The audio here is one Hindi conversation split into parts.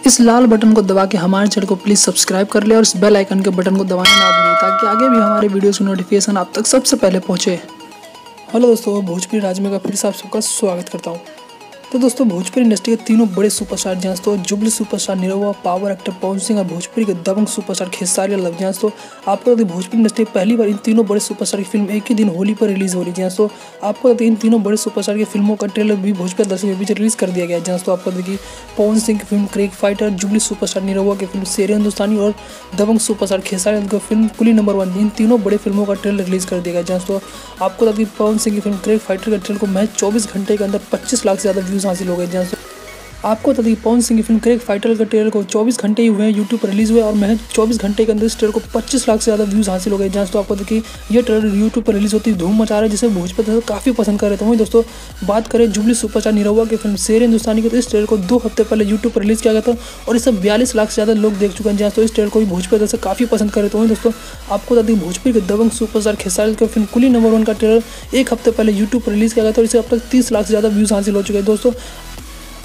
इस लाल बटन को दबा के हमारे चैनल को प्लीज़ सब्सक्राइब कर ले और इस बेल आइकन के बटन को दबाना ना भूलें ताकि आगे भी हमारे वीडियोस की नोटिफिकेशन आप तक सबसे पहले पहुंचे। हेलो दोस्तों, भोजपुरी राज में फिर से आप सबका स्वागत करता हूं। तो दोस्तों, भोजपुरी इंडस्ट्री के तीनों बड़े सुपरस्टार जहाँ तो jubilee superstar Nirahua, power actor Pawan Singh और भोजपुरी के दबंग सुपरस्टार खेसारी लाल जहाँ तो आपको बता दें भोजपुरी इंडस्ट्री पहली बार इन तीनों बड़े सुपरस्टार की फिल्म एक ही दिन होली पर रिलीज हो रही है। जहाँ तो आपको बता दें इन तीनों बड़े सुपरस्टार की फिल्मों का ट्रेलर भी भोजपुरी दर्शकों के बीच रिलीज कर दिया गया है। जहाँ तो आपको बता दें कि पवन सिंह की फिल्म क्रिक फाइटर, जुबली सुपरस्टार निरहुआ की फिल्म शेर हिंदुस्तानी और दबंग सुपरस्टार खेसारी लाल की फिल्म कुली नंबर 1, इन तीनों बड़े फिल्मों का ट्रेलर रिलीज कर दिया गया। जहाँ तो आपको बता दें पवन सिंह की फिल्म क्रिक फाइटर के ट्रेलर को महज 24 घंटे के अंदर 25 लाख से ज़्यादा व्यूज़ हासिल हो गए। जहाँ आपको बता दें पवन सिंह की फिल्म क्रिक फाइटर का ट्रेलर को 24 घंटे ही हुए हैं यूट्यूब पर रिलीज हुए और महज 24 घंटे के अंदर इस ट्रेलर को 25 लाख से ज़्यादा व्यूज़ हासिल हो गए। जहाँ तो आपको बता कि ये ट्रेलर यूट्यूब पर रिलीज होती धूम मचा रहा है, जिसे भोजपुरी दर्शक काफ़ी पसंद कर रहे थे। वहीं दोस्तों बात करें जुबली सुपरस्टार निरहुआ की फिल्म शेर हिंदुस्तानी की, तो इस ट्रेलर को 2 हफ्ते पहले यूट्यूब पर रिलीज किया गया था और इसे 42 लाख से ज़्यादा लोग देख चुके हैं। जहाँ तो इस ट्रेलर को भी भोजपुरी दर्शक काफ़ी पसंद कर रहे थे। वहीं दोस्तों आपको बता दें भोजपुरी के दबंग सुपरस्टार खेसारी की फिल्म कुली नंबर 1 का ट्रेलर 1 हफ्ते पहले यूट्यूब पर रिलीज किया गया था और इसे अब तक 30 लाख से ज़्यादा व्यूज़ हासिल हो चुके हैं। दोस्तों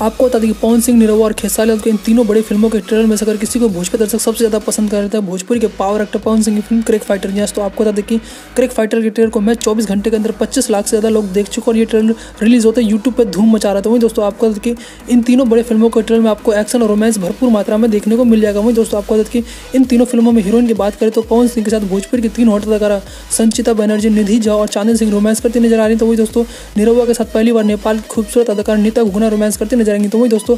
आपको बता दें कि पवन सिंह, निरहुआ और खेसारी लाल के इन तीनों बड़े फिल्मों के ट्रेलर में से अगर किसी को भोजपुरी दर्शक सबसे ज़्यादा पसंद कर रहे थे भोजपुरी के पावर एक्टर पवन सिंह की फिल्म क्रिक फाइटर। जहाँ तो आपको बता दें कि क्रिक फाइटर के ट्रेलर को मैं 24 घंटे के अंदर 25 लाख से ज़्यादा लोग देख चुके और ये ट्रेलर रिलीज होते यूट्यूब पर धूम मचा रहा था। वहीं दोस्तों आपको बता दें कि इन तीनों बड़े फिल्मों के ट्रेलर में आपको एक्शन और रोमांस भरपूर मात्रा में देखने को मिल जाएगा। वहीं दोस्तों आपको बता दें कि इन तीनों फिल्मों में हीरोइन की बात करें तो पवन सिंह के साथ भोजपुरी की 3 हॉट अदाकारा संचिता बनर्जी, निधि झा और चांदनी सिंह रोमांस करती नजर आ रही है। तो वही दोस्तों निरहुआ के साथ पहली बार नेपाल की खूबसूरत अदाकार नीता घुगना रोमांस करती नजर आएंगी। तो वही दोस्तों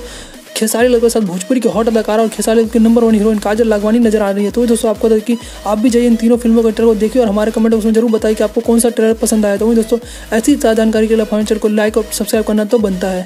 खेसारी लाल के साथ भोजपुरी के हॉट अदाकारा और खेसारी लाल के नंबर 1 हीरोइन काजल लाखवानी नजर आ रही है। तो दोस्तों आपको बता कि आप भी जाइए इन तीनों फिल्मों के ट्रेलर को देखिए और हमारे कमेंट बॉक्स में जरूर बताइए कि आपको कौन सा ट्रेलर पसंद आया। तो वही दोस्तों ऐसी जानकारी के लिए हमारे चैनल को लाइक और सब्सक्राइब करना तो बनता है।